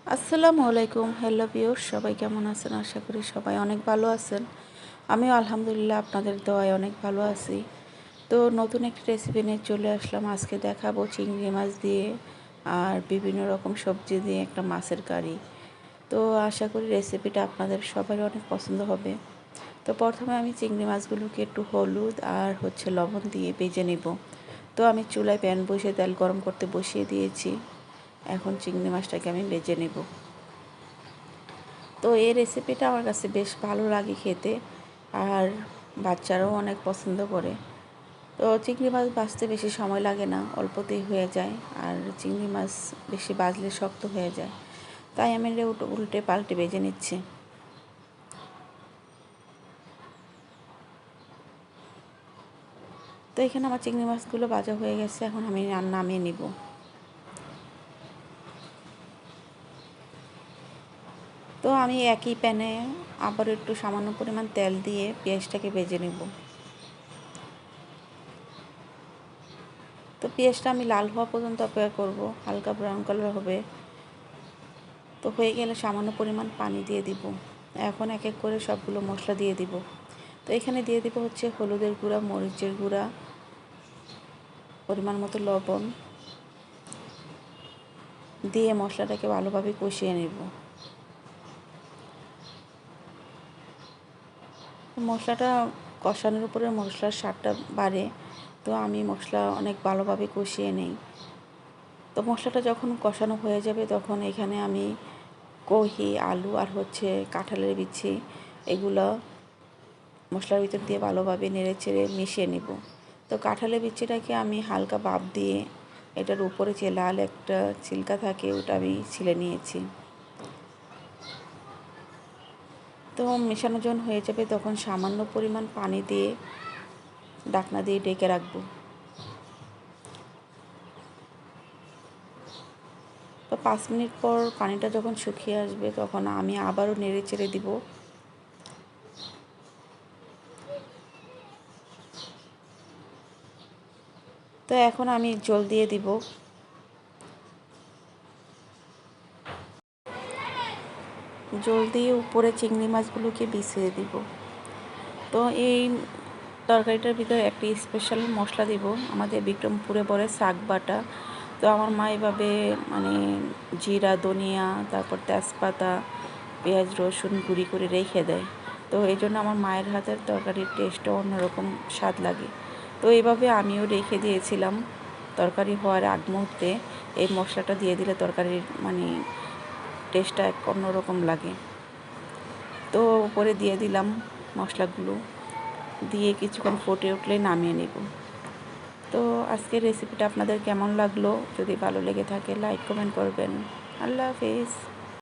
আসসালামু আলাইকুম। Hello viewers, সবাই কেমন আছেন? আশা করি সবাই অনেক ভালো আছেন। আমিও আলহামদুলিল্লাহ আপনাদের দোয়ায় অনেক ভালো আছি। তো নতুন একটি রেসিপি নিয়ে চলে আসলাম। আজকে দেখাবো চিংড়ি মাছ দিয়ে আর বিভিন্ন রকম সবজি দিয়ে একটা মাছের কারি। তো আশা করি রেসিপিটা আপনাদের সবারই অনেক পছন্দ হবে। তো প্রথমে আমি চিংড়ি মাছগুলোকে একটু হলুদ আর লবণ দিয়ে ভেজে নেব। তো আমি চুলায় প্যান বসিয়ে তেল গরম করতে বসিয়ে দিয়েছি। এখন চিংড়ি মাছটাকে আমি ভেজে নেব। তো এই রেসিপিটা আমার কাছে বেশ ভালো লাগে খেতে, আর বাচ্চারাও অনেক পছন্দ করে। তো চিংড়ি মাছ ভাজতে বেশি সময় লাগে না, অল্পতেই হয়ে যায়। আর চিংড়ি মাছ বেশি ভাজলে শক্ত হয়ে যায়, তাই আমি উল্টে পাল্টে ভেজে নিচ্ছি। তো এখানে আমার চিংড়ি মাছগুলো ভাজা হয়ে গেছে, এখন আমি নামিয়ে নিব। তো আমি একই প্যানে আবার একটু সামান্য পরিমাণ তেল দিয়ে পেঁয়াজটাকে ভেজে নেব। তো পেঁয়াজটা আমি লাল হওয়া পর্যন্ত অপেক্ষা করব, হালকা ব্রাউন কালার হবে। তো হয়ে গেলে সামান্য পরিমাণ পানি দিয়ে দিব। এখন এক এক করে সবগুলো মশলা দিয়ে দিব। তো এখানে দিয়ে দিব হলুদের গুঁড়া, মরিচের গুঁড়া, পরিমাণ মতো লবণ দিয়ে মশলাটাকে ভালোভাবে কষিয়ে নেব। মশলাটা কষানোর উপরে মশলার স্বাদটা বাড়ে, তো আমি মশলা অনেক ভালোভাবে কষিয়ে নেই। তো মশলাটা যখন কষানো হয়ে যাবে তখন এখানে আমি কহি, আলু আর কাঁঠালের বিচি এগুলো মশলার ভিতর দিয়ে ভালোভাবে নেড়ে চেড়ে মিশিয়ে নেব। তো কাঁঠালের বিচিটাকে আমি হালকা ভাপ দিয়ে এটার উপরে যে লাল একটা ছিলকা থাকে ওটা আমি ছিলে নিয়েছি। তো মেশানো যখন হয়ে যাবে তখন সামান্য পরিমাণ পানি দিয়ে ঢাকনা দিয়ে ঢেকে রাখবো। তো 5 মিনিট পর পানিটা যখন শুকিয়ে আসবে তখন আমি আবারও নেড়ে চেড়ে দিব। তো এখন আমি জল দিয়ে দিব। জল দিয়ে উপরে চিংড়ি মাছগুলোকে বিছিয়ে দিব। তো এই তরকারিটার ভিতরে একটি স্পেশাল মশলা দিব, আমাদের বিক্রমপুরে বলে শাক বাটা। তো আমার মা এভাবে জিরা, ধনিয়া, তারপর তেজপাতা, পেঁয়াজ, রসুন গুঁড়ি করে রেখে দেয়। তো এই জন্য আমার মায়ের হাতের তরকারির টেস্টও অন্যরকম স্বাদ লাগে। তো এইভাবে আমিও রেখে দিয়েছিলাম। তরকারি হওয়ার আগ মুহূর্তে এই মশলাটা দিয়ে দিলে তরকারির টেস্টটা এক অন্যরকম লাগে। তো উপরে দিয়ে দিলাম মশলাগুলো, দিয়ে কিছুক্ষণ ফুটে উঠলে নামিয়ে নেব। তো আজকের রেসিপিটা আপনাদের কেমন লাগলো? যদি ভালো লেগে থাকে লাইক কমেন্ট করবেন। আল্লাহ হাফিজ।